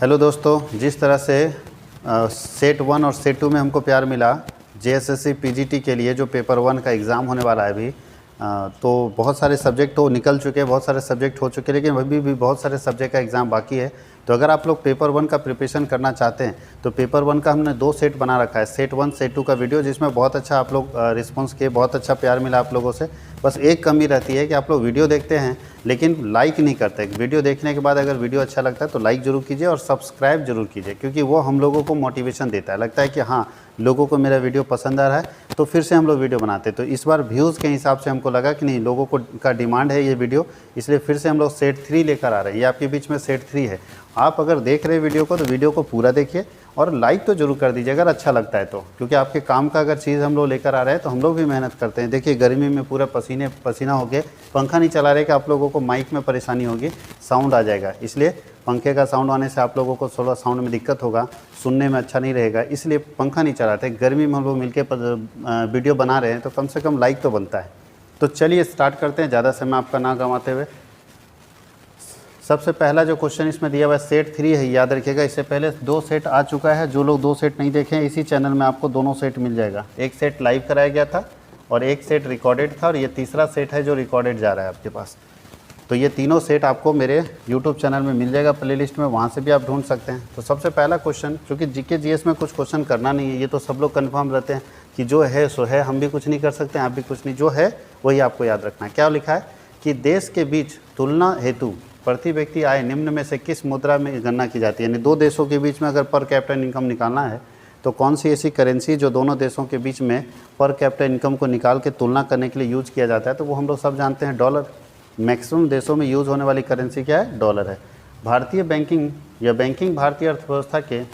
Hello दोस्तों, जिस तरह से सेट 1 और सेट 2 में हमको प्यार मिला जेएसएससी पीजीटी के लिए जो पेपर 1 का एग्ज़ाम होने वाला है अभी, तो बहुत सारे सब्जेक्ट तो निकल चुके हैं, बहुत सारे सब्जेक्ट हो चुके हैं, लेकिन अभी भी बहुत सारे सब्जेक्ट का एग्ज़ाम बाकी है। तो अगर आप लोग पेपर 1 का प्रिपरेशन करना चाहते हैं तो पेपर 1 का हमने 2 सेट बना रखा है, सेट 1 सेट 2 का वीडियो, जिसमें बहुत अच्छा आप लोग रिस्पॉन्स किए, बहुत अच्छा प्यार मिला आप लोगों से। बस एक कमी रहती है कि आप लोग वीडियो देखते हैं लेकिन लाइक नहीं करते। वीडियो देखने के बाद अगर वीडियो अच्छा लगता है तो लाइक ज़रूर कीजिए और सब्सक्राइब जरूर कीजिए, क्योंकि वो हम लोगों को मोटिवेशन देता है। लगता है कि हाँ, लोगों को मेरा वीडियो पसंद आ रहा है तो फिर से हम लोग वीडियो बनाते हैं। तो इस बार व्यूज़ के हिसाब से हमको लगा कि नहीं, लोगों को का डिमांड है ये वीडियो, इसलिए फिर से हम लोग सेट 3 लेकर आ रहे हैं। ये आपके बीच में सेट 3 है। आप अगर देख रहे हैं वीडियो को तो वीडियो को पूरा देखिए और लाइक तो जरूर कर दीजिए अगर अच्छा लगता है तो, क्योंकि आपके काम का अगर चीज़ हम लोग लेकर आ रहे हैं तो हम लोग भी मेहनत करते हैं। देखिए गर्मी में पूरा पसीना हो गए, पंखा नहीं चला रहे कि आप लोगों को माइक में परेशानी होगी, साउंड आ जाएगा, इसलिए पंखे का साउंड आने से आप लोगों को थोड़ा साउंड में दिक्कत होगा, सुनने में अच्छा नहीं रहेगा, इसलिए पंखा नहीं चलाते। गर्मी में हम लोग मिलकर वीडियो बना रहे हैं तो कम से कम लाइक तो बनता है। तो चलिए स्टार्ट करते हैं, ज़्यादा समय आपका ना गंवाते हुए। सबसे पहला जो क्वेश्चन इसमें दिया हुआ है सेट 3 है, याद रखिएगा। इससे पहले 2 सेट आ चुका है, जो लोग 2 सेट नहीं देखे हैं इसी चैनल में आपको दोनों सेट मिल जाएगा। एक सेट लाइव कराया गया था और एक सेट रिकॉर्डेड था, और ये तीसरा सेट है जो रिकॉर्डेड जा रहा है आपके पास। तो ये तीनों सेट आपको मेरे यूट्यूब चैनल में मिल जाएगा, प्लेलिस्ट में, वहाँ से भी आप ढूंढ सकते हैं। तो सबसे पहला क्वेश्चन, चूँकि जीके जीएस में कुछ क्वेश्चन करना नहीं है, ये तो सब लोग कन्फर्म रहते हैं कि जो है सो है, हम भी कुछ नहीं कर सकते हैं, आप भी कुछ नहीं, जो है वही आपको याद रखना है। क्या लिखा है कि देश के बीच तुलना हेतु प्रति व्यक्ति आय निम्न में से किस मुद्रा में गणना की जाती है। यानी दो देशों के बीच में अगर पर कैपिटल इनकम निकालना है तो कौन सी ऐसी करेंसी जो दोनों देशों के बीच में पर कैपिटल इनकम को निकाल के तुलना करने के लिए यूज किया जाता है, तो वो हम लोग सब जानते हैं डॉलर। मैक्सिमम देशों में यूज़ होने वाली करेंसी क्या है? डॉलर है। भारतीय बैंकिंग या बैंकिंग भारतीय अर्थव्यवस्था के ...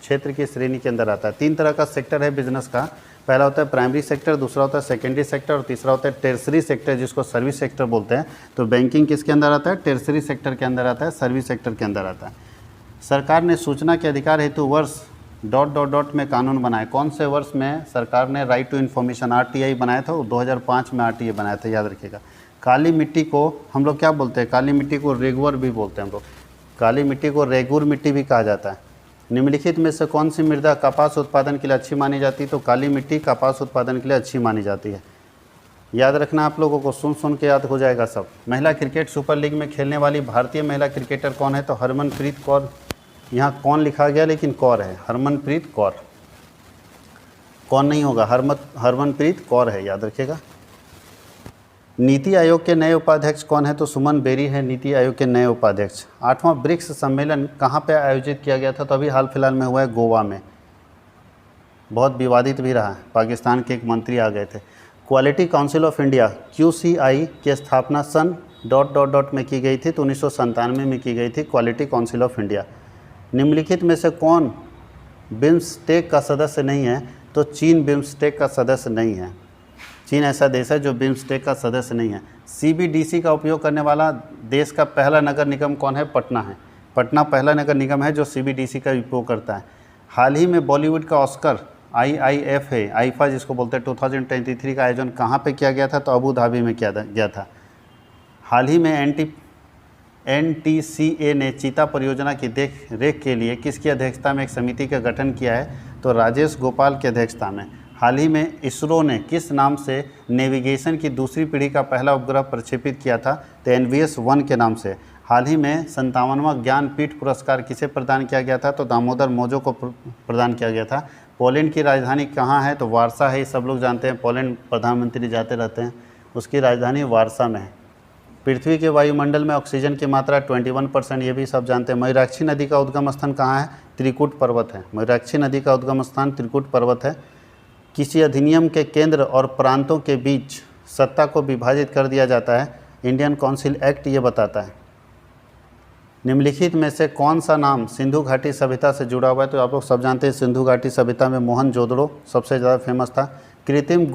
क्षेत्र की श्रेणी के अंदर आता है। 3 तरह का सेक्टर है बिजनेस का। पहला होता है प्राइमरी सेक्टर, दूसरा होता है सेकेंडरी सेक्टर और तीसरा होता है टेरसरी सेक्टर, जिसको सर्विस सेक्टर बोलते हैं। तो बैंकिंग किसके अंदर आता है? टेरसरी सेक्टर के अंदर आता है, सर्विस सेक्टर के अंदर आता है। सरकार ने सूचना के अधिकार हेतु वर्ष ... में कानून बनाए। कौन से वर्ष में सरकार ने राइट टू इन्फॉर्मेशन RTI बनाया था? 2005 में RTI बनाया था, याद रखिएगा। काली मिट्टी को हम लोग क्या बोलते हैं? काली मिट्टी को रेगुर भी बोलते हैं हम लोग। काली मिट्टी को रेगुर मिट्टी भी कहा जाता है। निम्नलिखित में से कौन सी मृदा कपास उत्पादन के लिए अच्छी मानी जाती है? तो काली मिट्टी कपास उत्पादन के लिए अच्छी मानी जाती है। याद रखना आप लोगों को, सुन के याद हो जाएगा सब। महिला क्रिकेट सुपर लीग में खेलने वाली भारतीय महिला क्रिकेटर कौन है? तो हरमनप्रीत कौर। यहाँ कौन लिखा गया लेकिन कौर है, हरमनप्रीत कौर। कौन नहीं होगा, हरमनप्रीत कौर है, याद रखिएगा। नीति आयोग के नए उपाध्यक्ष कौन है? तो सुमन बेरी है नीति आयोग के नए उपाध्यक्ष। 8वां ब्रिक्स सम्मेलन कहाँ पे आयोजित किया गया था? तो अभी हाल फिलहाल में हुआ है गोवा में। बहुत विवादित भी रहा, पाकिस्तान के एक मंत्री आ गए थे। Quality council of India QCI की स्थापना सन ... में की गई थी, तो 1997 में की गई थी क्वालिटी काउंसिल ऑफ इंडिया। निम्नलिखित में से कौन बिम्स्टेक का सदस्य नहीं है? तो चीन बिम्स्टेक का सदस्य नहीं है। चीन ऐसा देश है जो बिम्स्टेक का सदस्य नहीं है। CBDC का उपयोग करने वाला देश का पहला नगर निगम कौन है? पटना है। पटना पहला नगर निगम है जो CBDC का उपयोग करता है। हाल ही में बॉलीवुड का ऑस्कर IIF है, आईफा जिसको बोलते हैं, 2023 का आयोजन कहाँ पे किया गया था? तो अबू धाबी में किया गया था। हाल ही में NTCA ने चीता परियोजना की देख रेख के लिए किसकी अध्यक्षता में एक समिति का गठन किया है? तो राजेश गोपाल की अध्यक्षता में। हाल ही में इसरो ने किस नाम से नेविगेशन की दूसरी पीढ़ी का पहला उपग्रह प्रक्षेपित किया था? तो NVS-1 के नाम से। हाल ही में 57वां ज्ञानपीठ पुरस्कार किसे प्रदान किया गया था? तो दामोदर मोजो को प्रदान किया गया था। पोलैंड की राजधानी कहाँ है? तो वारसा है, सब लोग जानते हैं, पोलैंड प्रधानमंत्री जाते रहते हैं, उसकी राजधानी वारसा में है। पृथ्वी के वायुमंडल में ऑक्सीजन की मात्रा 21%, ये भी सब जानते हैं। मयूराक्षी नदी का उद्गम स्थान कहाँ है? त्रिकुट पर्वत है। मयूराक्षी नदी का उद्गम स्थान त्रिकुट पर्वत है। किसी अधिनियम के केंद्र और प्रांतों के बीच सत्ता को विभाजित कर दिया जाता है, इंडियन काउंसिल एक्ट ये बताता है। निम्नलिखित में से कौन सा नाम सिंधु घाटी सभ्यता से जुड़ा हुआ है? तो आप लोग सब जानते हैं सिंधु घाटी सभ्यता में मोहनजोदड़ो सबसे ज़्यादा फेमस था। कृत्रिम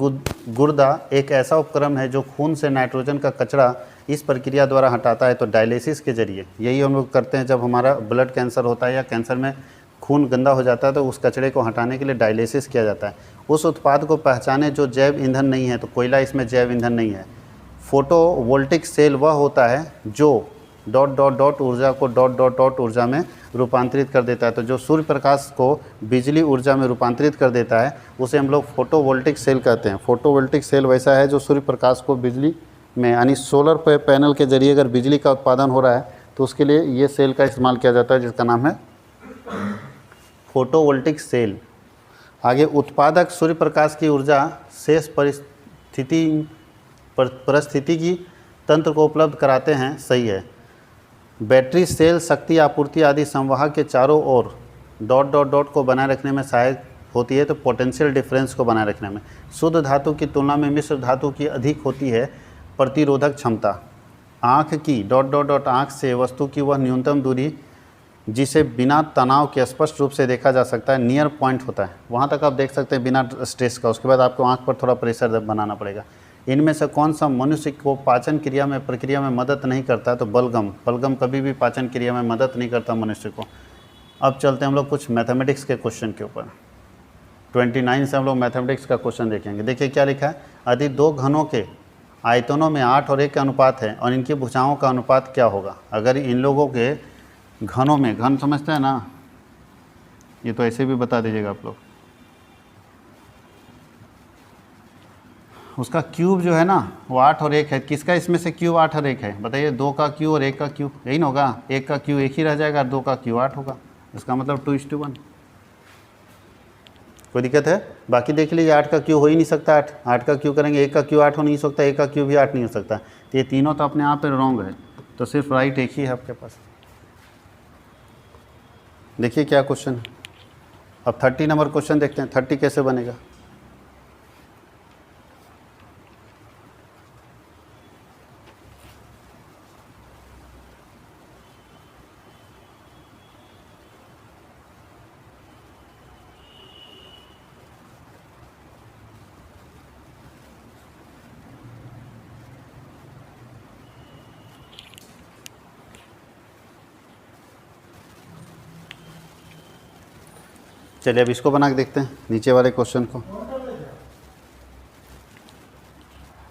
गुर्दा एक ऐसा उपकरण है जो खून से नाइट्रोजन का कचरा इस प्रक्रिया द्वारा हटाता है, तो डायलिसिस के जरिए। यही हम लोग करते हैं जब हमारा ब्लड कैंसर होता है या कैंसर में खून गंदा हो जाता है, तो उस कचरे को हटाने के लिए डायलिसिस किया जाता है। उस उत्पाद को पहचाने जो जैव ईंधन नहीं है, तो कोयला इसमें जैव ईंधन नहीं है। फोटोवोल्टिक सेल वह होता है जो डॉट डॉट डॉट ऊर्जा को डॉट डॉट डॉट ऊर्जा में रूपांतरित कर देता है। तो जो सूर्य प्रकाश को बिजली ऊर्जा में रूपांतरित कर देता है उसे हम लोग फोटोवोल्टिक सेल कहते हैं। फोटोवोल्टिक सेल वैसा है जो सूर्य प्रकाश को बिजली में यानी सोलर पैनल के जरिए अगर बिजली का उत्पादन हो रहा है तो उसके लिए ये सेल का इस्तेमाल किया जाता है जिसका नाम है फोटोवोल्टिक सेल। आगे उत्पादक सूर्य प्रकाश की ऊर्जा शेष परिस्थितिकी तंत्र को उपलब्ध कराते हैं, सही है। बैटरी सेल शक्ति आपूर्ति आदि संवाहक के चारों ओर डॉट डॉट डॉट को बनाए रखने में सहायक होती है, तो पोटेंशियल डिफरेंस को बनाए रखने में। शुद्ध धातु की तुलना में मिश्र धातु की अधिक होती है प्रतिरोधक क्षमता। आँख की डॉट डॉट डॉट आँख से वस्तु की वह न्यूनतम दूरी जिसे बिना तनाव के स्पष्ट रूप से देखा जा सकता है नियर पॉइंट होता है, वहाँ तक आप देख सकते हैं बिना स्ट्रेस का। उसके बाद आपको आँख पर थोड़ा प्रेशर बनाना पड़ेगा। इनमें से कौन सा मनुष्य को पाचन क्रिया में प्रक्रिया में मदद नहीं करता, तो बलगम। बलगम कभी भी पाचन क्रिया में मदद नहीं करता मनुष्य को। अब चलते हैं हम लोग कुछ मैथमेटिक्स के क्वेश्चन के ऊपर। 29 से हम लोग मैथमेटिक्स का क्वेश्चन देखेंगे। देखिए क्या लिखा है, यदि दो घनों के आयतनों में 8 और 1 का अनुपात है और इनकी भुजाओं का अनुपात क्या होगा। अगर इन लोगों के घनों में, घन समझते हैं ना, ये तो ऐसे भी बता दीजिएगा आप लोग, उसका क्यूब जो है ना वो 8 और 1 है। किसका इसमें से क्यूब 8 और 1 है, बताइए। 2 का क्यूब और 1 का क्यूब, यही ना होगा। 1 का क्यूब 1 ही रह जाएगा, 2 का क्यूब 8 होगा। इसका मतलब 2:1। कोई दिक्कत है? बाकी देख लीजिए, 8 का क्यूब हो ही नहीं सकता। 8 का क्यूब करेंगे, 1 का क्यूब 8 हो नहीं सकता, 1 का क्यूब भी 8 नहीं हो सकता। तो ये तीनों तो अपने आप पर रॉन्ग है, तो सिर्फ राइट एक ही है आपके पास। देखिए क्या क्वेश्चन। अब 30 नंबर क्वेश्चन देखते हैं, 30 कैसे बनेगा। चलिए अब इसको बना के देखते हैं, नीचे वाले क्वेश्चन को।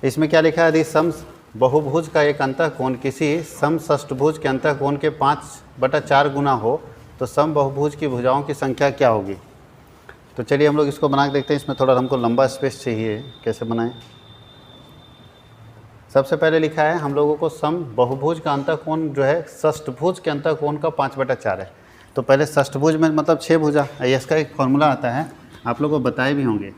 इसमें क्या लिखा है, यदि सम बहुभुज का एक अंतःकोण किसी समषष्ठभुज के अंतःकोण के 5/4 गुना हो तो सम बहुभुज की भुजाओं की संख्या क्या होगी। तो चलिए हम लोग इसको बना के देखते हैं। इसमें थोड़ा हमको लंबा स्पेस चाहिए, कैसे बनाएं। सबसे पहले लिखा है हम लोगों को सम बहुभुज का अंतःकोण जो है षष्ठभुज के अंतःकोण का 5/4 है। तो पहले षष्ठभुज में मतलब 6 भुजा, इसका एक फॉर्मूला आता है, आप लोगों को बताए भी होंगे।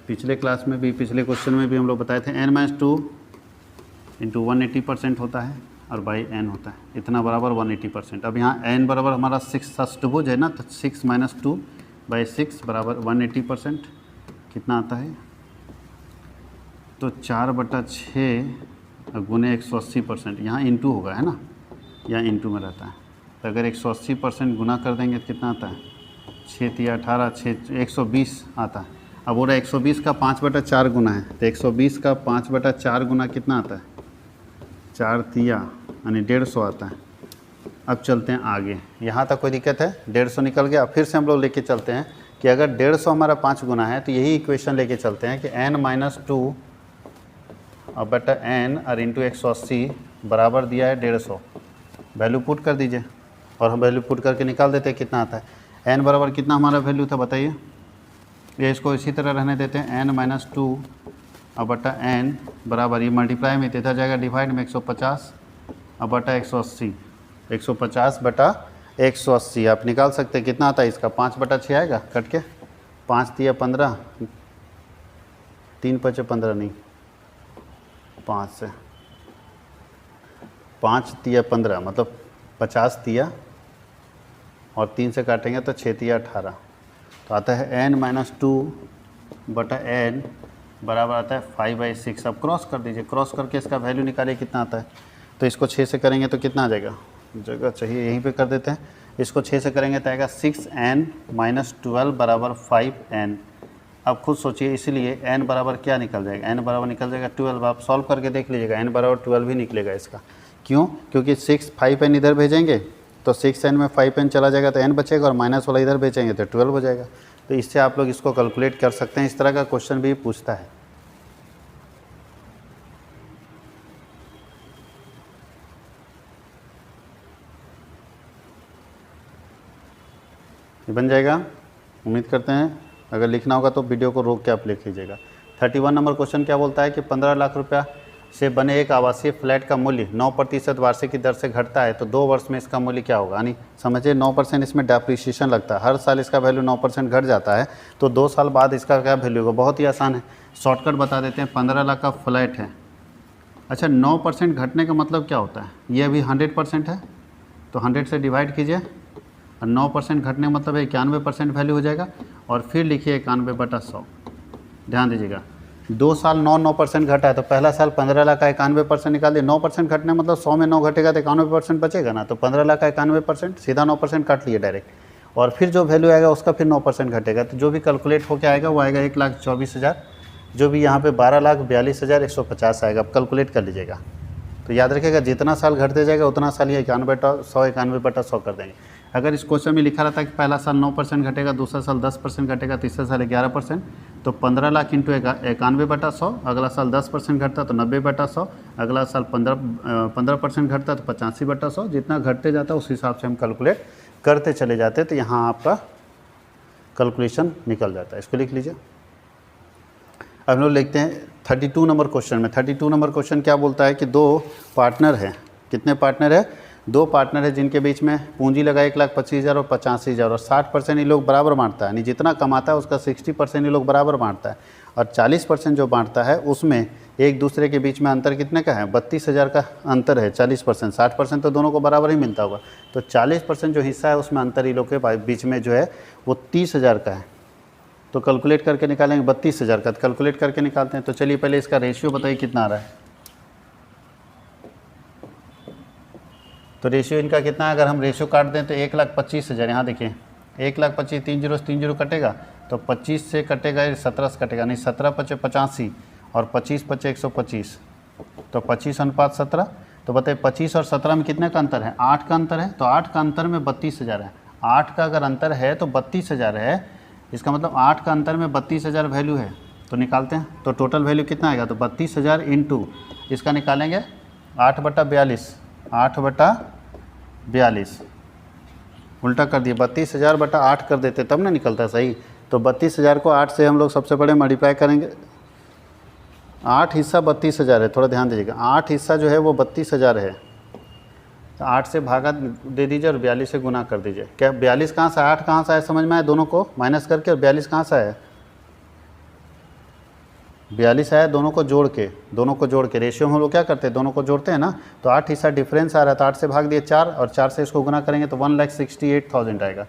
पिछले क्लास में भी, पिछले क्वेश्चन में भी हम लोग बताए थे। n-2 × 180% होता है और बाई n होता है, इतना बराबर 180%। अब यहाँ n बराबर हमारा 6 षष्ठभुज है ना, तो 6 - 2 / 6 बराबर 180%। कितना आता है, तो 4/6 गुने 180%। यहाँ इंटू होगा, है ना, यहाँ इंटू में रहता है। तो अगर 180% गुना कर देंगे तो कितना आता है, 6×3 = 18, 120 आता है। अब बोला 120 का 5/4 गुना है, तो 120 का 5/4 गुना कितना आता है, 4×3 यानी 150 आता है। अब चलते हैं आगे, यहाँ तक कोई दिक्कत है, 150 निकल गया। फिर से हम लोग लेके चलते हैं कि अगर 150 हमारा 5 गुना है तो यही इक्वेशन लेके चलते हैं कि n - 2 बटा n और इंटू 180 बराबर दिया है 150। वैल्यू पुट कर दीजिए और हम वैल्यू पुट करके निकाल देते हैं कितना आता है। n बराबर कितना हमारा वैल्यू था बताइए। ये इसको इसी तरह रहने देते हैं, n - 2 बटा n बराबर, ये मल्टीप्लाई में इधर जाएगा डिवाइड में 150 बटा 180, 150 बटा 180 आप निकाल सकते हैं। कितना आता है इसका, 5/6 आएगा कट के, 5×3 = 15, 3×5 = 15 नहीं, 5 से 5×3 = 15 मतलब 50 और 3 से काटेंगे तो 6×3 = 18। तो आता है n - 2 बटा n बराबर आता है 5/6। अब क्रॉस कर दीजिए, क्रॉस करके इसका वैल्यू निकालिए कितना आता है। तो इसको 6 से करेंगे तो कितना आ जाएगा, जगह चाहिए यहीं पे कर देते हैं। इसको 6 से करेंगे तो आएगा 6n - 12 बराबर 5n। अब खुद सोचिए, इसलिए n बराबर क्या निकल जाएगा, n बराबर निकल जाएगा 12। आप सॉल्व करके देख लीजिएगा, n बराबर 12 ही निकलेगा इसका। क्यों, क्योंकि 5n इधर भेजेंगे तो 6n में 5n चला जाएगा तो n बचेगा, और माइनस वाला इधर भेजेंगे तो 12 हो जाएगा। तो इससे आप लोग इसको कैलकुलेट कर सकते हैं। इस तरह का क्वेश्चन भी पूछता है। ये बन जाएगा, उम्मीद करते हैं। अगर लिखना होगा तो वीडियो को रोक के आप लिख लीजिएगा। 31 नंबर क्वेश्चन क्या बोलता है कि 15 लाख रुपया से बने एक आवासीय फ्लैट का मूल्य 9% वार्षिक की दर से घटता है तो 2 वर्ष में इसका मूल्य क्या होगा। यानी समझिए 9% इसमें डेप्रिसिएशन लगता है, हर साल इसका वैल्यू 9% घट जाता है, तो 2 साल बाद इसका क्या वैल्यू होगा। बहुत ही आसान है, शॉर्टकट बता देते हैं। 15 लाख का फ्लैट है, अच्छा 9% घटने का मतलब क्या होता है, ये अभी 100% है तो 100 से डिवाइड कीजिए और 9% घटने का मतलब है 91% वैल्यू हो जाएगा। और फिर लिखिए 91/100। ध्यान दीजिएगा 2 साल 9% घटा है तो पहला साल 15 लाख का 91% निकाल दिए। 9% घटने मतलब 100 में 9 घटेगा तो 91% बचेगा ना, तो 15 लाख का 91% सीधा 9% काट लिए डायरेक्ट। और फिर जो वैल्यू आएगा उसका फिर 9% घटेगा, तो जो भी कैलकुलेट होकर आएगा वो आएगा 1,24,000, जो भी यहाँ पे 12,42,150 आएगा। आप कैलकुलेट कर लीजिएगा। तो याद रखिएगा जितना साल घटते जाएगा उतना साल ये 91/100 कर देंगे। अगर इस क्वेश्चन में लिखा रहता है कि पहला साल 9% घटेगा, दूसरा साल 10% घटेगा, तीसरा साल 11%, तो 15 लाख इंटू 91/100, अगला साल 10% घटता तो 90/100, अगला साल 15% घटता तो 85/100। जितना घटते जाता है उस हिसाब से हम कैलकुलेट करते चले जाते हैं, तो यहाँ आपका कैलकुलेशन निकल जाता है। इसको लिख लीजिए। अब हम लोग लिखते हैं 32 नंबर क्वेश्चन में। 32 नंबर क्वेश्चन क्या बोलता है कि 2 पार्टनर हैं। कितने पार्टनर है, 2 पार्टनर है जिनके बीच में पूंजी लगा 1,25,000 और 85,000 और 60% ये लोग बराबर बांटता है। यानी जितना कमाता है उसका 60% ये लोग बराबर बांटता है और 40% जो बांटता है उसमें एक दूसरे के बीच में अंतर कितने का है, 32,000 का अंतर है। 40%, 60% तो दोनों को बराबर ही मिलता होगा, तो 40% जो हिस्सा है उसमें अंतर ये लोग के बीच में जो है वो 30,000 का है। तो कैलकुलेट करके निकालेंगे 32,000 का, तो कैलकुलेट करके निकालते हैं। तो चलिए पहले इसका रेशियो बताइए कितना आ रहा है। तो रेशियो इनका कितना है, अगर हम रेशियो काट दें तो 1,25,000, यहाँ देखिए 1,25,000, 3 जीरो से 3 जीरो कटेगा तो 25 से कटेगा, 17 से कटेगा, नहीं 17 पचे 85 और 25 पचे 125, तो 25:17। तो बताइए 25 और 17 में कितने का अंतर है, 8 का अंतर है। तो 8 का अंतर में 32,000 है। 8 का अगर अंतर है तो 32,000 है, इसका मतलब 8 का अंतर में 32,000 वैल्यू है। तो निकालते हैं, तो टोटल वैल्यू कितना आएगा, तो 32,000 इंटू इसका निकालेंगे 8/42, 8/42 उल्टा कर दिए, 32,000/8 कर देते तब ना निकलता सही। तो 32,000 को 8 से हम लोग सबसे बड़े मल्टीप्लाई करेंगे। 8 हिस्सा 32,000 है, थोड़ा ध्यान दीजिएगा। 8 हिस्सा जो है वो 32,000 है, तो 8 से भागा दे दीजिए और 42 से गुना कर दीजिए। क्या 42 कहाँ से, 8 कहाँ से आया समझ में आया, दोनों को माइनस करके, और 42 कहाँ से आया, 42 आया दोनों को जोड़ के। दोनों को जोड़ के रेशियो में हम लोग क्या करते हैं, दोनों को जोड़ते हैं ना। तो 8 हिस्सा डिफरेंस आ रहा है, तो 8 से भाग दिए 4 और 4 से इसको गुना करेंगे तो 1,68,000 आएगा।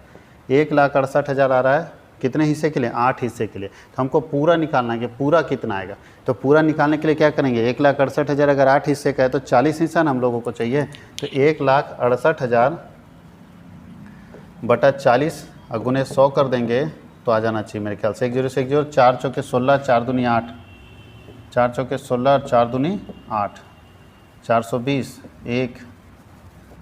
1,68,000 आ रहा है कितने हिस्से के लिए, 8 हिस्से के लिए। तो हमको पूरा निकालना है कि पूरा कितना आएगा। तो पूरा निकालने के लिए क्या करेंगे, 1,68,000 अगर 8 हिस्से का है तो 40 हिस्सा ना हम लोगों को चाहिए। तो 1,68,000/40 और गुने 100 कर देंगे तो आ जाना चाहिए मेरे ख्याल से। 1 0 से 1 0, 4 चौके 16, 4 दूनी 8, 4 चौके 16 और 4 दूनी 8, 420, 1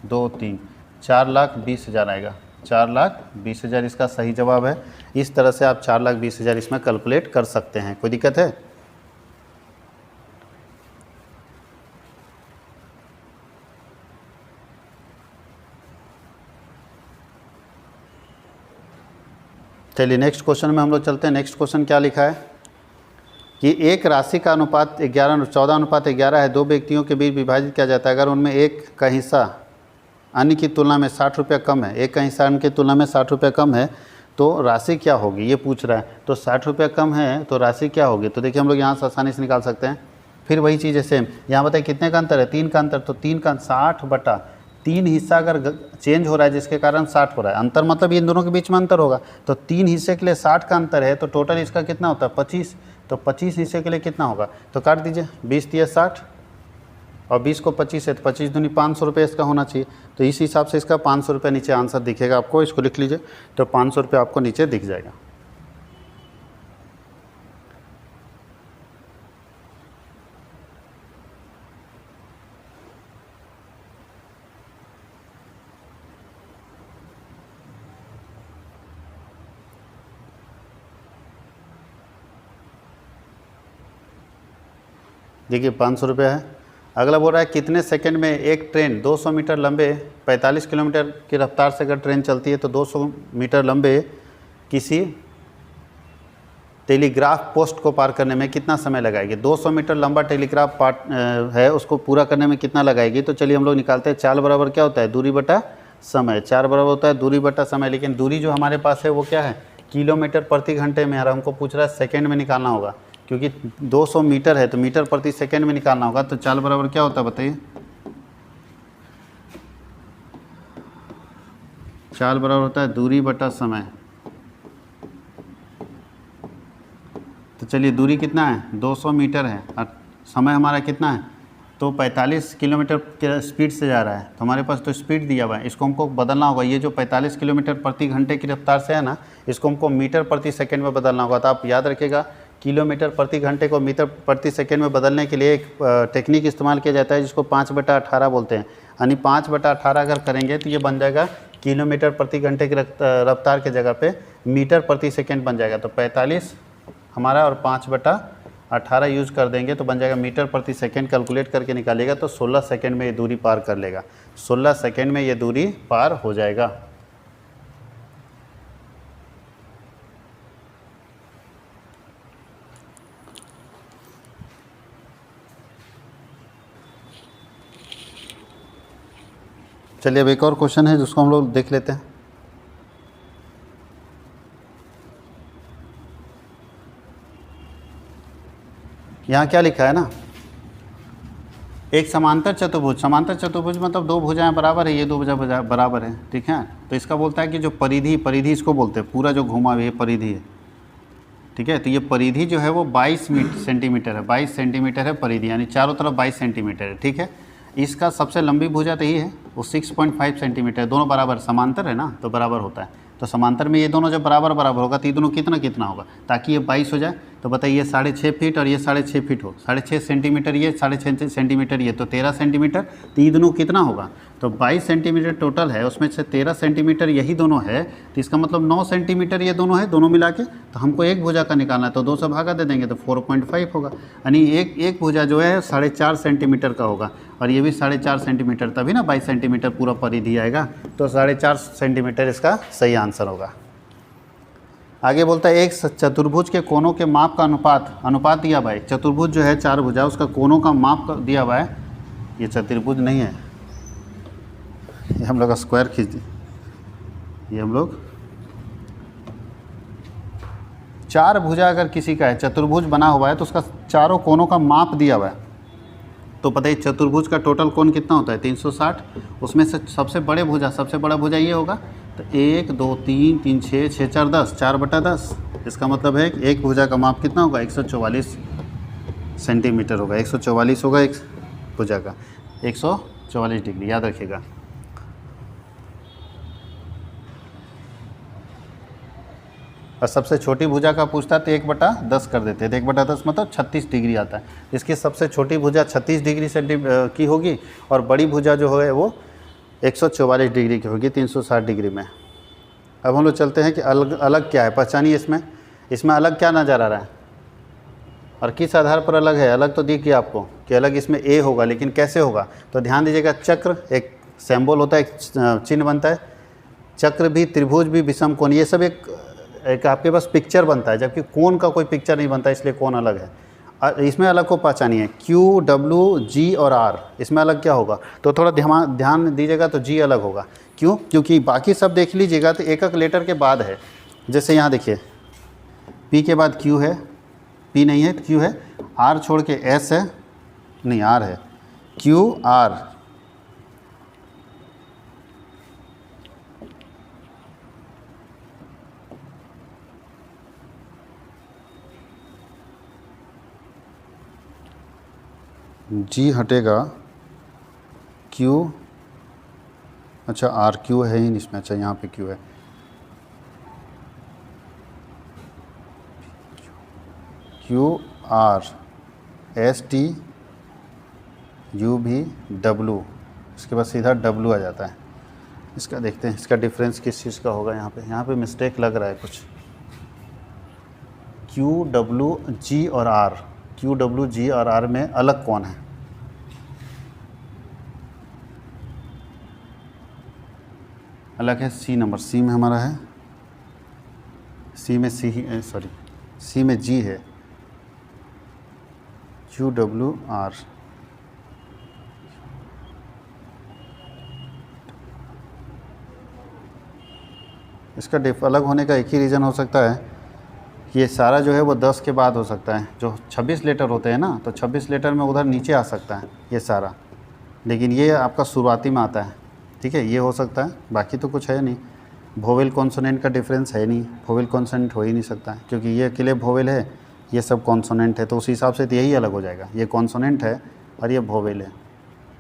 2 3, 4,20,000 आएगा। 4,20,000 इसका सही जवाब है। इस तरह से आप 4,20,000 इसमें कैलकुलेट कर सकते हैं। कोई दिक्कत है? चलिए नेक्स्ट क्वेश्चन में हम लोग चलते हैं। नेक्स्ट क्वेश्चन क्या लिखा है कि एक राशि का अनुपात 14:11 है, 2 व्यक्तियों के बीच विभाजित किया जाता है। अगर उनमें एक का हिस्सा अन्य की तुलना में 60 रुपये कम है, एक का हिस्सा अन्य की तुलना में 60 रुपये कम है, तो राशि क्या होगी, ये पूछ रहा है। तो 60 रुपये कम है तो राशि क्या होगी, तो देखिए हम लोग यहाँ से आसानी से निकाल सकते हैं। फिर वही चीज़ है सेम, यहाँ बताइए कितने का अंतर है, 3 का अंतर। तो 3 का 60/3 हिस्सा अगर चेंज हो रहा है जिसके कारण 60 हो रहा है, अंतर मतलब इन दोनों के बीच में अंतर होगा। तो 3 हिस्से के लिए 60 का अंतर है, तो टोटल इसका कितना होता है 25। तो 25 हिस्से के लिए कितना होगा, तो काट दीजिए, 20 × 60 और 20 को 25 है तो 25 दूनी 500 रुपये इसका होना चाहिए। तो इस हिसाब से इसका 500 रुपये नीचे आंसर दिखेगा आपको। इसको लिख लीजिए, तो 500 रुपये आपको नीचे दिख जाएगा। देखिए 500 रुपये है अगला बोल रहा है कितने सेकंड में एक ट्रेन 200 मीटर लंबे 45 किलोमीटर की रफ्तार से अगर ट्रेन चलती है तो 200 मीटर लंबे किसी टेलीग्राफ पोस्ट को पार करने में कितना समय लगाएगी। 200 मीटर लंबा टेलीग्राफ पार्ट है, उसको पूरा करने में कितना लगाएगी। तो चलिए हम लोग निकालते हैं। चाल बराबर क्या होता है, दूरी बटा समय। चार बराबर होता है दूरी बटा समय, लेकिन दूरी जो हमारे पास है वो क्या है, किलोमीटर प्रति घंटे में। यार हमको पूछ रहा है सेकंड में निकालना होगा, क्योंकि 200 मीटर है तो मीटर प्रति सेकंड में निकालना होगा। तो चाल बराबर क्या होता है बताइए। चाल बराबर होता है दूरी बटा समय। तो चलिए दूरी कितना है, 200 मीटर है और समय हमारा कितना है, तो 45 किलोमीटर के स्पीड से जा रहा है। तो हमारे पास तो स्पीड दिया हुआ है, इसको हमको बदलना होगा। ये जो 45 किलोमीटर प्रति घंटे की रफ्तार से है ना, इसको हमको मीटर प्रति सेकंड में बदलना होगा। तो आप याद रखिएगा, किलोमीटर प्रति घंटे को मीटर प्रति सेकंड में बदलने के लिए एक टेक्निक इस्तेमाल किया जाता है जिसको 5/18 बोलते हैं। यानी 5/18 अगर करेंगे तो ये बन जाएगा किलोमीटर प्रति घंटे की रफ्तार के जगह पे मीटर प्रति सेकंड बन जाएगा। तो 45 हमारा और 5/18 यूज़ कर देंगे तो बन जाएगा मीटर प्रति सेकंड। कैलकुलेट करके निकालिएगा तो 16 सेकंड में ये दूरी पार कर लेगा। 16 सेकंड में ये दूरी पार हो जाएगा। चलिए अब एक और क्वेश्चन है जिसको हम लोग देख लेते हैं। यहाँ क्या लिखा है ना, एक समांतर चतुर्भुज। समांतर चतुर्भुज मतलब दो भुजाएं बराबर है, ये दो भुजा बराबर है, ठीक है। तो इसका बोलता है कि जो परिधि इसको बोलते हैं, पूरा जो घुमा हुआ ये परिधि है, ठीक है। तो ये परिधि जो है वो 22 सेंटीमीटर है, 22 सेंटीमीटर है परिधि, यानी चारों तरफ 22 सेंटीमीटर है, ठीक है। इसका सबसे लंबी भुजा तो ये है, वो 6.5 सेंटीमीटर। दोनों बराबर समांतर है ना, तो बराबर होता है। तो समांतर में ये दोनों जब बराबर होगा तो ये दोनों कितना कितना होगा, ताकि ये 22 हो जाए। तो बताइए 6.5 फीट और ये 6.5 फीट हो, 6.5 सेंटीमीटर ये, 6.5 सेंटीमीटर ये, तो 13 सेंटीमीटर। तो ये दोनों कितना होगा, तो 22 सेंटीमीटर टोटल है, उसमें से 13 सेंटीमीटर यही दोनों है। तो इसका मतलब 9 सेंटीमीटर ये दोनों है, दोनों मिला के। तो हमको एक भुजा का निकालना है, तो 2 से भागा दे देंगे तो 4.5 होगा। यानी एक भुजा जो है 4.5 सेंटीमीटर का होगा, और ये भी 4.5 सेंटीमीटर, तभी ना 22 सेंटीमीटर पूरा परिधि आएगा। तो 4.5 सेंटीमीटर इसका सही आंसर होगा। आगे बोलता है एक चतुर्भुज के कोनों के माप का अनुपात दिया हुआ है। चतुर्भुज जो है 4 भुजा, उसका कोनों का माप दिया हुआ है। ये चतुर्भुज नहीं है, ये हम लोग स्क्वायर खींच दिए। ये हम लोग 4 भुजा अगर किसी का है, चतुर्भुज बना हुआ है, तो उसका चारों कोनों का माप दिया हुआ है। तो पता है चतुर्भुज का टोटल कोण कितना होता है, 360। उसमें से सबसे बड़ा भुजा ये होगा। तो 1 2 3 3 6 6 4 10, 4/10। इसका मतलब है एक भुजा का माप कितना होगा, 144 सेंटीमीटर होगा। 144 होगा एक भुजा का, 144 डिग्री, याद रखिएगा। और सबसे छोटी भुजा का पूछता तो 1/10 कर देते। तो 1/10 मतलब 36 डिग्री आता है। इसकी सबसे छोटी भुजा 36 डिग्री की होगी, और बड़ी भुजा जो है वो 144 डिग्री की होगी, 360 डिग्री में। अब हम लोग चलते हैं कि अलग क्या है, पहचानिए। इसमें अलग क्या नज़र आ रहा है और किस आधार पर अलग है। अलग तो दिख गया आपको कि अलग इसमें ए होगा, लेकिन कैसे होगा, तो ध्यान दीजिएगा। चक्र एक सिंबल होता है, एक चिन्ह बनता है। चक्र भी, त्रिभुज भी, विषम कोण, ये सब एक आपके पास पिक्चर बनता है, जबकि कोण का कोई पिक्चर नहीं बनता, इसलिए कोण अलग है। इसमें अलग को पहचानिए, Q, W, G और R। इसमें अलग क्या होगा, तो थोड़ा ध्यान दीजिएगा। तो G अलग होगा, क्यों, क्योंकि बाकी सब देख लीजिएगा तो एक एक लेटर के बाद है। जैसे यहाँ देखिए, P के बाद Q है, P नहीं है तो Q है, R छोड़ के S है, नहीं R है, Q R। G हटेगा, Q, अच्छा R Q है ही नहीं इसमें, अच्छा यहाँ पे Q है। Q R S T U V W, इसके बाद सीधा W आ जाता है। इसका देखते हैं, इसका डिफरेंस किस चीज़ का होगा। यहाँ पे मिस्टेक लग रहा है कुछ। Q W G और R, Q W G और R में अलग कौन है, अलग है सी नंबर, सी में हमारा है, सी में सी में जी है, UWR। इसका अलग होने का एक ही रीज़न हो सकता है कि ये सारा जो है वो 10 के बाद हो सकता है। जो 26 लेटर होते हैं ना, तो 26 लेटर में उधर नीचे आ सकता है ये सारा, लेकिन ये आपका शुरुआती में आता है, ठीक है, ये हो सकता है। बाकी तो कुछ है नहीं, वोवेल कॉन्सोनेंट का डिफरेंस है नहीं, वोवेल कॉन्सोनेंट हो ही नहीं सकता है, क्योंकि ये अकेले वोवेल है, ये सब कॉन्सोनेंट है, तो उस हिसाब से तो यही अलग हो जाएगा। ये कॉन्सोनेंट है और ये वोवेल है,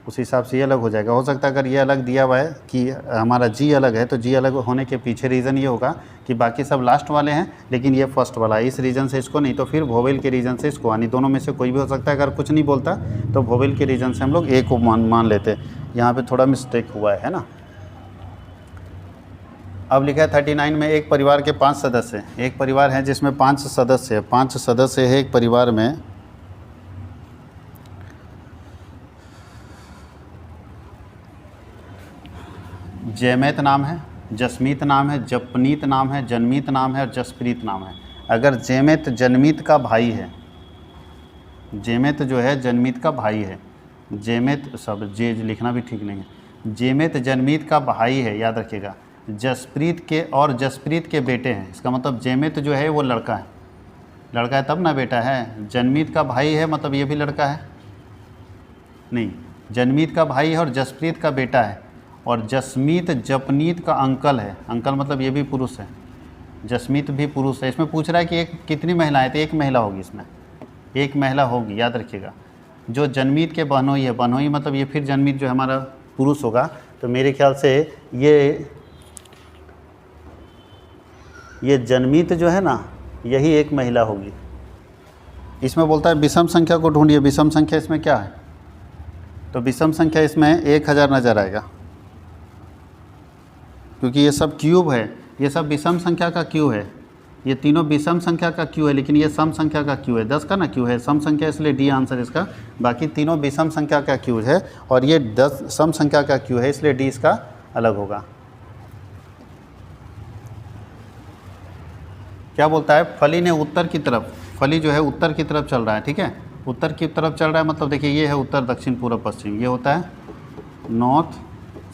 उस हिसाब से ये अलग हो जाएगा। हो सकता है अगर ये अलग दिया हुआ है कि हमारा जी अलग है, तो जी अलग होने के पीछे रीज़न ये होगा कि बाकी सब लास्ट वाले हैं लेकिन ये फर्स्ट वाला है, इस रीज़न से इसको नहीं, तो फिर वोवेल के रीज़न से इसको, यानी दोनों में से कोई भी हो सकता है। अगर कुछ नहीं बोलता तो वोवेल के रीज़न से हम लोग ए को मान लेते। यहाँ पर थोड़ा मिस्टेक हुआ है ना। अब लिखा है 39 में, एक परिवार के 5 सदस्य हैं। एक परिवार है जिसमें 5 सदस्य है, 5 सदस्य है एक परिवार में। जयमेत नाम है, जसमीत नाम है, जपनीत नाम है, जनमीत नाम है और जसप्रीत नाम है। अगर जयमेत जनमीत का भाई है, जयमेत जो है जनमीत का भाई है, जयमेत सब जे लिखना भी ठीक नहीं है, जयमेत जनमीत का भाई है, याद रखिएगा। जसप्रीत के और जसप्रीत के बेटे हैं, इसका मतलब जयमेत जो है वो लड़का है, लड़का है तब ना बेटा है। जनमीत का भाई है मतलब ये भी लड़का है, नहीं, जनमीत का भाई है और जसप्रीत का बेटा है, और जसमीत जपनीत का अंकल है, अंकल मतलब ये भी पुरुष है, जसमीत भी पुरुष है। इसमें पूछ रहा है कि एक कितनी महिलाएं, तो एक महिला होगी, इसमें एक महिला होगी, याद रखिएगा। जो जनमीत के बहनोई है, बहनोई मतलब ये फिर जनमीत जो हमारा पुरुष होगा, तो मेरे ख्याल से ये जनमीत जो है ना, यही एक महिला होगी। इसमें बोलता है विषम संख्या को ढूंढिए। विषम संख्या इसमें क्या है, तो विषम संख्या इसमें 1000 नज़र आएगा, क्योंकि ये सब क्यूब है, ये सब विषम संख्या का क्यू है, ये तीनों विषम संख्या का क्यू है, लेकिन ये सम संख्या का क्यू है, 10 का ना क्यू है, सम संख्या इसलिए डी आंसर इसका। बाकी तीनों विषम संख्या का क्यू है और ये 10 सम संख्या का क्यू है, इसलिए डी इसका अलग होगा। क्या बोलता है, फली ने उत्तर की तरफ, फली जो है उत्तर की तरफ चल रहा है, ठीक है, उत्तर की तरफ चल रहा है मतलब देखिए ये है उत्तर, दक्षिण, पूर्व, पश्चिम, ये होता है नॉर्थ,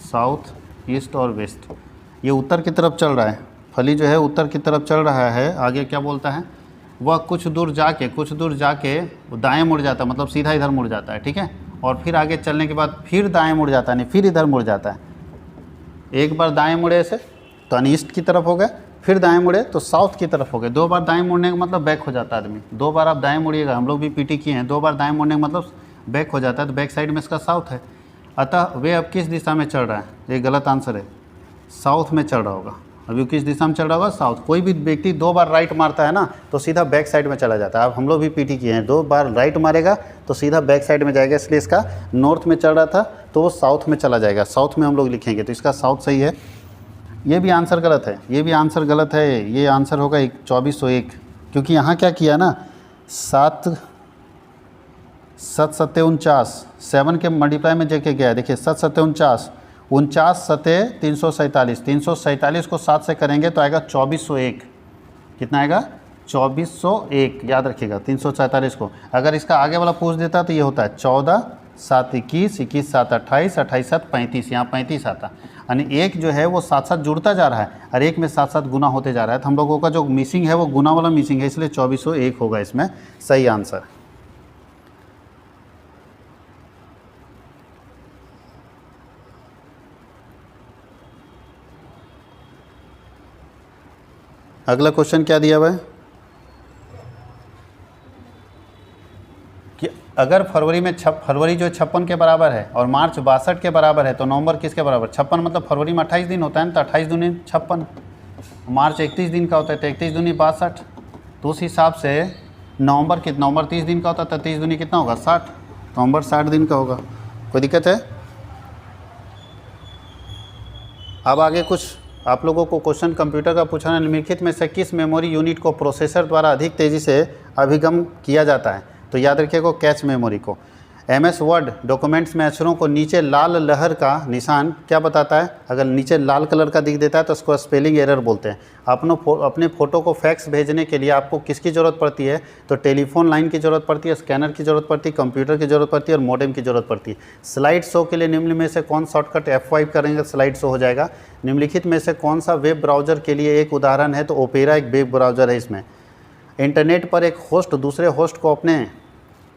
साउथ, ईस्ट और वेस्ट। ये उत्तर की तरफ चल रहा है, फली जो है उत्तर की तरफ चल रहा है। आगे क्या बोलता है, वह कुछ दूर जाके वो दाएँ मुड़ जाता है, मतलब सीधा इधर मुड़ जाता है, ठीक है, और फिर आगे चलने के बाद फिर दाएँ मुड़ जाता है, नहीं फिर इधर मुड़ जाता है। एक बार दाएँ मुड़े ऐसे तो ईस्ट की तरफ हो गए, फिर दाएं मुड़े तो साउथ की तरफ हो गए। 2 बार दाएं मुड़ने का मतलब बैक हो जाता है आदमी, 2 बार आप दाएं मुड़िएगा, हम लोग भी पीटी किए हैं, 2 बार दाएं मुड़ने का मतलब बैक हो जाता है, तो बैक साइड में इसका साउथ है। अतः वे अब किस दिशा में चल रहा है, ये गलत आंसर है, साउथ में चल रहा होगा। अभी किस दिशा में चल रहा होगा, साउथ। कोई भी व्यक्ति 2 बार राइट मारता है ना तो सीधा बैक साइड में चला जाता है। अब हम लोग भी पीटी किए हैं, 2 बार राइट मारेगा तो सीधा बैक साइड में जाएगा, इसलिए इसका नॉर्थ में चल रहा था तो वो साउथ में चला जाएगा, साउथ में हम लोग लिखेंगे, तो इसका साउथ सही है। ये भी आंसर गलत है, ये भी आंसर गलत है, ये आंसर होगा 2401, क्योंकि यहाँ क्या किया ना, 7 7 7 49, 7 के मल्टीप्लाई में जाके गया, देखिए 7 7 49, 49 सते 347, 347 को 7 से करेंगे तो आएगा 2401। कितना आएगा, 2401, याद रखिएगा 347 को। अगर इसका आगे वाला पूछ देता तो ये होता है 14 7 21, 21 7 28, 28 7 35, यहाँ 35 आता, यानी एक जो है वो साथ साथ जुड़ता जा रहा है और एक में साथ साथ गुना होते जा रहा है, तो हम लोगों का जो मिसिंग है वो गुना वाला मिसिंग है, इसलिए 2401 होगा इसमें सही आंसर। अगला क्वेश्चन क्या दिया हुआ है कि अगर फरवरी में फरवरी जो 56 के बराबर है और मार्च 62 के बराबर है तो नवंबर किसके बराबर, 56 मतलब फरवरी में 28 दिन होता है ना, तो 28 दूनी 56, मार्च 31 दिन का होता है तो 31 दूनी 62, तो उस हिसाब से नवंबर 30 दिन का होता है तो 30 दूनी कितना होगा 60, नवंबर 60 दिन का होगा। कोई दिक्कत है। अब आगे कुछ आप लोगों को क्वेश्चन कंप्यूटर का पूछना, निम्नलिखित में से किस मेमोरी यूनिट को प्रोसेसर द्वारा अधिक तेज़ी से अभिगम किया जाता है, तो याद रखिएगा कैच मेमोरी को। MS वर्ड डॉक्यूमेंट्स में अक्षरों को नीचे लाल लहर का निशान क्या बताता है? अगर नीचे लाल कलर का दिख देता है तो उसको स्पेलिंग एरर बोलते हैं। अपने फ़ोटो को फैक्स भेजने के लिए आपको किसकी ज़रूरत पड़ती है? तो टेलीफोन लाइन की ज़रूरत पड़ती है, स्कैनर की ज़रूरत पड़ती है, कंप्यूटर की ज़रूरत पड़ती है और मॉडेम की ज़रूरत पड़ती है। स्लाइड शो के लिए निम्न में से कौन शॉर्टकट F5 करेंगे स्लाइड शो हो जाएगा। निम्नलिखित में से कौन सा वेब ब्राउज़र के लिए एक उदाहरण है? तो ओपेरा एक वेब ब्राउज़र है। इसमें इंटरनेट पर एक होस्ट दूसरे होस्ट को अपने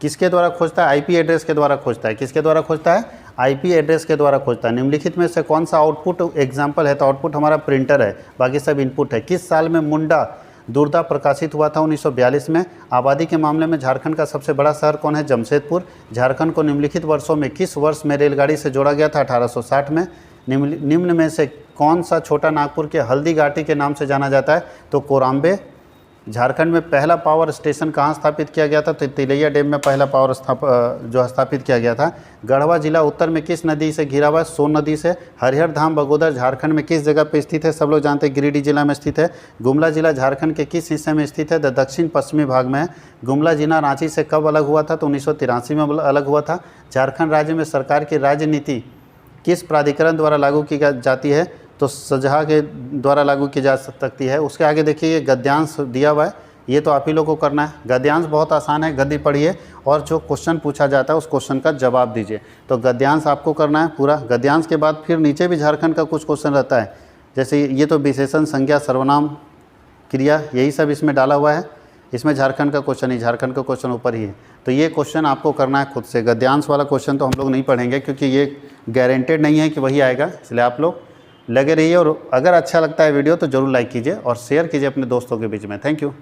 किसके द्वारा खोजता है? IP एड्रेस के द्वारा खोजता है। किसके द्वारा खोजता है? IP एड्रेस के द्वारा खोजता है। निम्नलिखित में से कौन सा आउटपुट एग्जाम्पल है? तो आउटपुट हमारा प्रिंटर है, बाकी सब इनपुट है। किस साल में मुंडा दुर्दा प्रकाशित हुआ था? 1942 में। आबादी के मामले में झारखंड का सबसे बड़ा शहर कौन है? जमशेदपुर। झारखंड को निम्नलिखित वर्षों में किस वर्ष में रेलगाड़ी से जोड़ा गया था? 1860 में। निम्न में से कौन सा छोटा नागपुर के हल्दी घाटी के नाम से जाना जाता है? तो कोराम्बे। झारखंड में पहला पावर स्टेशन कहाँ स्थापित किया गया था? तो तिलैया डैम में पहला पावर स्थापित किया गया था। गढ़वा जिला उत्तर में किस नदी से घिरा हुआ है? सोन नदी से। हरिहर धाम बगोदर झारखंड में किस जगह पर स्थित है? सब लोग जानते हैं गिरिडीह जिला में स्थित है। गुमला जिला झारखंड के किस हिस्से में स्थित है? दक्षिण पश्चिमी भाग में है। गुमला जिला रांची से कब अलग हुआ था? तो 1983 में अलग हुआ था। झारखंड राज्य में सरकार की राजनीति किस प्राधिकरण द्वारा लागू की जाती है? तो सजहा के द्वारा लागू की जा सकती है। उसके आगे देखिए ये गद्यांश दिया हुआ है, ये तो आप ही लोग को करना है। गद्यांश बहुत आसान है, गद्य पढ़िए और जो क्वेश्चन पूछा जाता है उस क्वेश्चन का जवाब दीजिए। तो गद्यांश आपको करना है पूरा। गद्यांश के बाद फिर नीचे भी झारखंड का कुछ क्वेश्चन रहता है, जैसे ये तो विशेषण संज्ञा सर्वनाम क्रिया यही सब इसमें डाला हुआ है। इसमें झारखंड का क्वेश्चन ही, झारखंड का क्वेश्चन ऊपर ही है। तो ये क्वेश्चन आपको करना है खुद से। गद्यांश वाला क्वेश्चन तो हम लोग नहीं पढ़ेंगे क्योंकि ये गारंटेड नहीं है कि वही आएगा, इसलिए आप लोग लगे रहिए। और अगर अच्छा लगता है वीडियो तो ज़रूर लाइक कीजिए और शेयर कीजिए अपने दोस्तों के बीच में। Thank you.